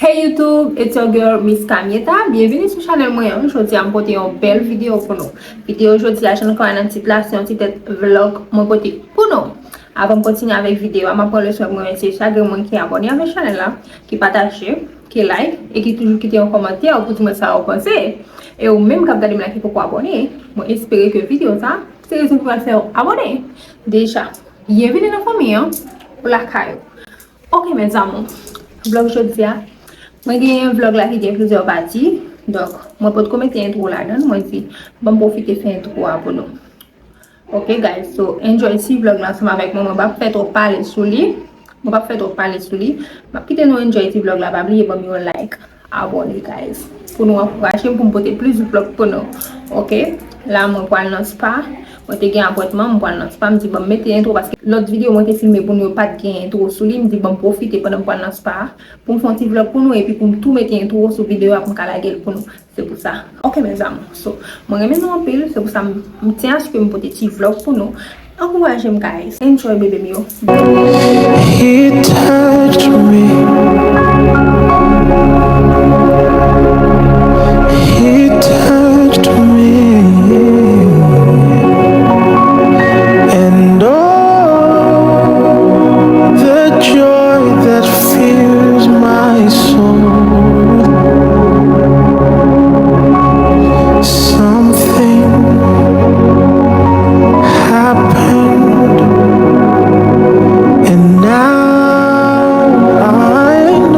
Hey YouTube, it's your girl Miss Kamieta. Bienvenue sur channel moi. Aujourd'hui, je vais une belle vidéo pour nous. Vidéo aujourd'hui, je vais faire un petit place, un petit vlog mon côté pour nous. Avant de continuer avec la vidéo, je vais prendre le soin de remercier chaque monde qui est abonné à ma chaîne là, qui partage, qui like et qui toujours quitte un commentaire pour dire ça vous pensez. Et au même quand vous allez me liker pour abonner, je espère que la vidéo ça, c'est raison pour faire abonner. Déjà, bienvenue dans la famille pour la caille. Ok mes amis, vlog aujourd'hui. Moi j'ai un vlog là qui a plusieurs parties. Donc, moi peux commenter intro là-dedans. Moi si bon profiter faire intro pour nous. Ok guys, so enjoy ce vlog là ensemble avec moi. Je vais pas faire trop parler sur lui. Je vais pas faire trop parler sur lui. Je vais quitter nous enjoy ce vlog là. Pas oublier de me like, abonner guys. Pour nous encourager pour porter plus de vlog pour nous. Ok? Là moi pour le spa. Moi te gen appointment pour le spa. Me dit bon mettre intro parce que l'autre vidéo moi te filmé pour nous pas de gen intro sur lui. Me dit bon profiter pendant pour le spa pour me faire un petit vlog pour nous et puis pour tout mettre intro sur vidéo pour la gueule pour nous. C'est pour ça. Ok mes amis. So, moi remets nous en pile, c'est pour ça me tiens à ce que me porter petit vlog pour nous. Encouragez-moi guys. Enjoy baby mio. He touched me. He touched me. And all the joy that fills my soul. Something happened. And now I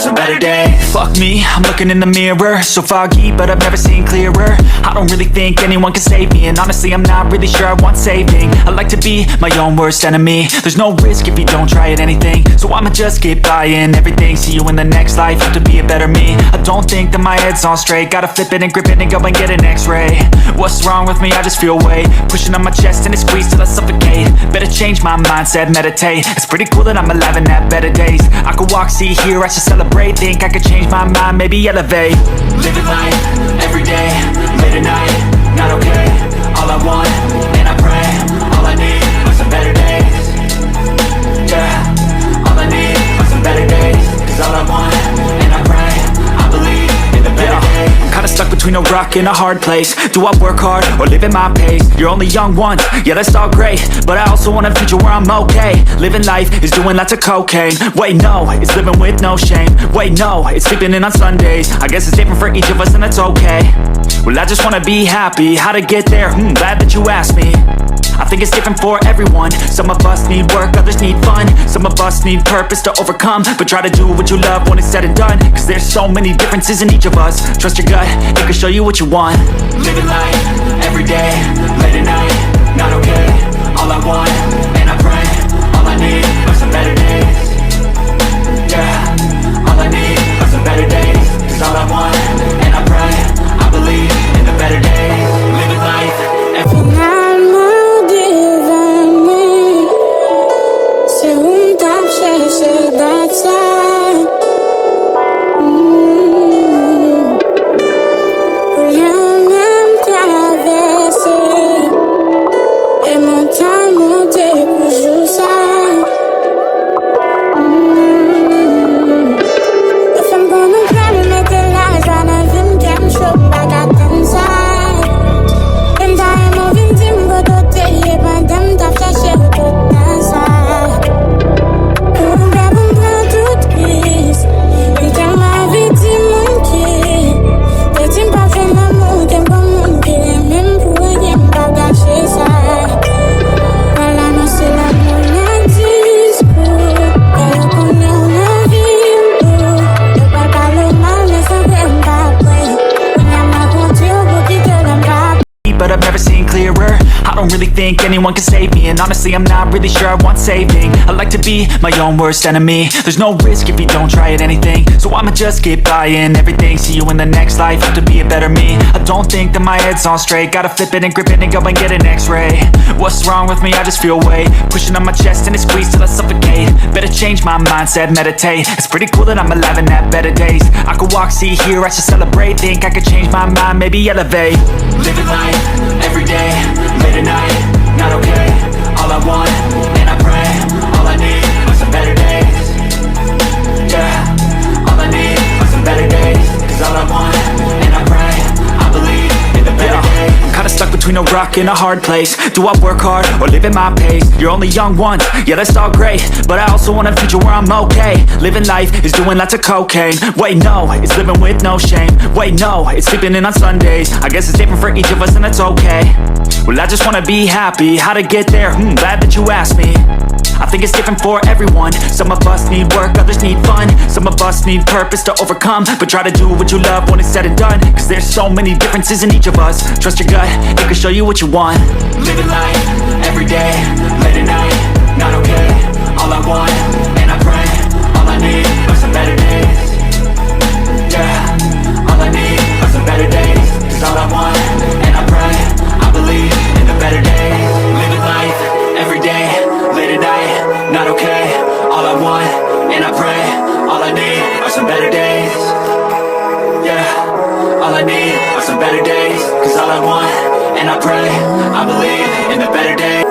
some better days. Fuck me, I'm looking in the mirror, so foggy, but I've never seen clearer. I don't really think anyone can save me, and honestly I'm not really sure I want saving. I like to be my own worst enemy. There's no risk if you don't try at anything, so I'ma just keep buying everything. See you in the next life, have to be a better me. I don't think that my head's on straight, gotta flip it and grip it and go and get an x-ray. What's wrong with me? I just feel weight pushing on my chest and it squeezes till I suffocate. Better change my mindset, meditate. It's pretty cool that I'm alive and have better days. I could walk, see, hear, I should celebrate. Think I could change my mind, maybe elevate. Living life, every day, late at night, not okay. All I want, and I pray, all I need are some better days. Yeah, all I need are some better days. Cause all I want, and I pray, I believe in the better days. I'm kinda stuck between a rock and a hard place. Do I work hard or live at my pace? You're only young once, yeah that's all great, but I also want a future where I'm okay. Living life is doing lots of cocaine. Wait no, it's living with no shame. Wait no, it's sleeping in on Sundays. I guess it's different for each of us and that's okay. Well I just wanna be happy, how to get there? Glad that you asked me. I think it's different for everyone. Some of us need work, others need fun. Some of us need purpose to overcome. But try to do what you love when it's said and done. Cause there's so many differences in each of us. Trust your gut, it can show you what you want. Living life, every day, late at night, not okay. All I want, and I pray, all I need are some better days. Yeah, all I need are some better days. Cause all I want, and I pray, I believe in the better days. Living life, every day. But I've never seen clearer. I don't really think anyone can save me, and honestly I'm not really sure I want saving. I like to be my own worst enemy. There's no risk if you don't try at anything, so I'ma just keep buying everything. See you in the next life, have to be a better me. I don't think that my head's on straight, gotta flip it and grip it and go and get an x-ray. What's wrong with me? I just feel weight pushing on my chest and it squeezes till I suffocate. Better change my mindset, meditate. It's pretty cool that I'm alive and have better days. I could walk, see, hear, I should celebrate. Think I could change my mind, maybe elevate. Living life, every day, late at night, not okay. All I want, and I pray, all I need are some better days. Yeah, all I need are some better days. Cause all I want, and I pray, I believe in the better days. I'm kinda stuck between a rock and a hard place. Do I work hard or live at my pace? You're only young once, yeah that's all great, but I also want a future where I'm okay. Living life is doing lots of cocaine. Wait no, it's living with no shame. Wait no, it's sleeping in on Sundays. I guess it's different for each of us and that's okay. Well I just wanna be happy, how to get there? Glad that you asked me. I think it's different for everyone. Some of us need work, others need fun. Some of us need purpose to overcome. But try to do what you love when it's said and done. Cause there's so many differences in each of us. Trust your gut, it can show you what you want. Living life, every day, late at night, not okay. All I want, and I pray, all I need are some better days. Yeah, all I need are some better days. Cause all I want, and I pray, I believe in the better days. Living life, every day, late at night, not okay. All I want, and I pray, all I need are some better days. Yeah, all I need are some better days. Cause all I want, and I pray, I believe in the better days.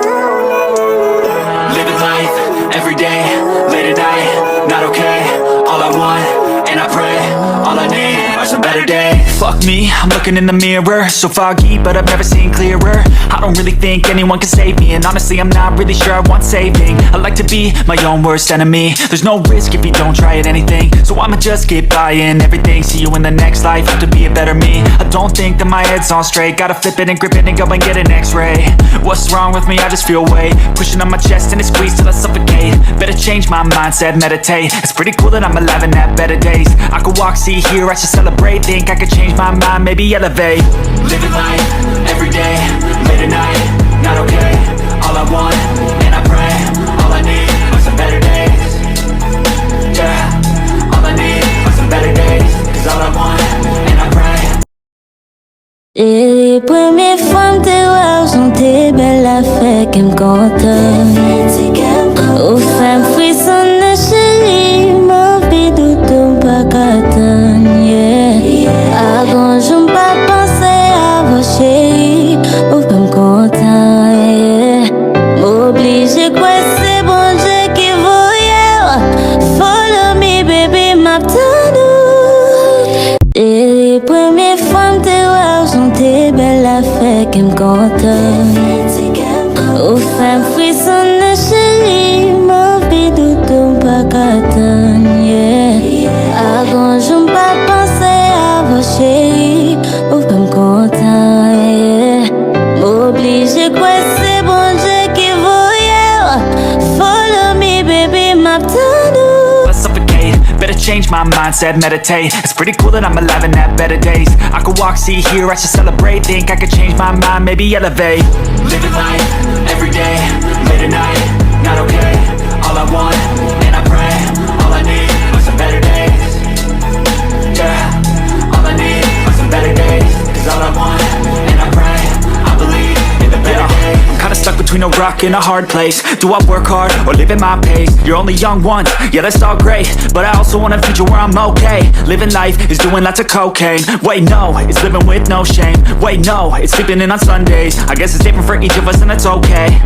Living life, every day, late at night, not okay. All I want, and I pray, all I need are some better days. days. Fuck me, I'm looking in the mirror, so foggy, but I've never seen clearer. I don't really think anyone can save me, and honestly I'm not really sure I want saving. I like to be my own worst enemy. There's no risk if you don't try at anything, so I'ma just get buying everything. See you in the next life, have to be a better me. I don't think that my head's on straight, gotta flip it and grip it and go and get an x-ray. What's wrong with me? I just feel weight pushing on my chest and it squeezes till I suffocate. Better change my mindset, meditate. It's pretty cool that I'm alive and have better days. I could walk, see, hear, I should celebrate. Think I could change my mind, maybe elevate. Living life, every day, late at night, not okay. All I want, and I pray, all I need are some better days. Yeah, all I need are some better days. Cause all I want, and I pray. Et les premières femmes te voir sont tes belles affaires qui me content. Aux femmes frissonnent chérie, ma vie d'outou pas qu'attendre, yeah. Avant je pas penser à vos chéris, aux femmes contents, yeah. M'oblige quoi c'est bon Dieu qui voyait. Follow me baby, m'abtenu. Et les premières femmes te voir sont tes belles affaires qui me content. Aux femmes frissonnent chérie, ma vie d'outou pas qu'attendre, yeah. Avant je pas penser à vos chéris, aux femmes contents, yeah. M'oblige quoi c'est bon Dieu qui voyait. Follow me baby, m'abtenu. Let's suffocate, better change my mindset, meditate. It's pretty cool that I'm alive and have better days. I could walk, see, hear, I should celebrate. Think I could change my mind, maybe elevate. Living life, every day, late at night, not okay. All I want, and I pray, all I need are some better days. Yeah, all I need are some better days. Cause all I want, and I pray, I believe in the better days. I'm kinda stuck between a rock and a hard place. Do I work hard or live at my pace? You're only young once, yeah that's all great, but I also want a future where I'm okay. Living life is doing lots of cocaine. Wait no, it's living with no shame. Wait no, it's sleeping in on Sundays. I guess it's different for each of us and that's okay.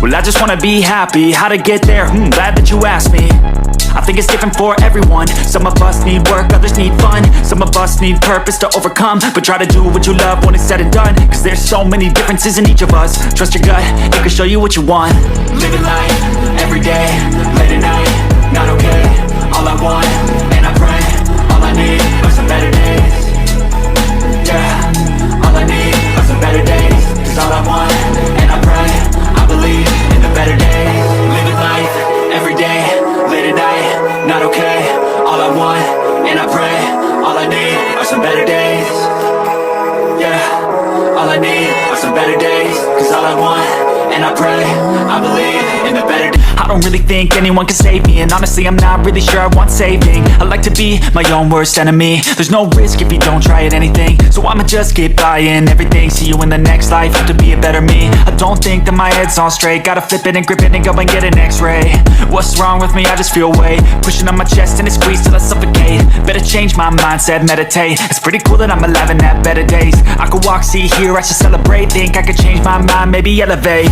Well I just wanna be happy, how to get there? Glad that you asked me. I think it's different for everyone. Some of us need work, others need fun. Some of us need purpose to overcome. But try to do what you love when it's said and done. Cause there's so many differences in each of us. Trust your gut, it can show you what you want. Living life, every day, late at night, not okay. All I want, and I pray, all I need are some better days. Yeah, all I need are some better days. Cause all I want, and I pray, I believe in the better days. Living life, every day, late at night, not okay. All I want, and I pray, all I need are some better days. Yeah, all I need are some better days. Cause all I want, and I pray, I believe in the better days. I don't really think anyone can save me, and honestly I'm not really sure I want saving. I like to be my own worst enemy. There's no risk if you don't try at anything, so I'ma just get buying everything. See you in the next life, have to be a better me. I don't think that my head's on straight, gotta flip it and grip it and go and get an x-ray. What's wrong with me? I just feel weight pushing on my chest and it squeezes till I suffocate. Better change my mindset, meditate. It's pretty cool that I'm alive and have better days. I could walk, see, hear, I should celebrate. Think I could change my mind, maybe elevate.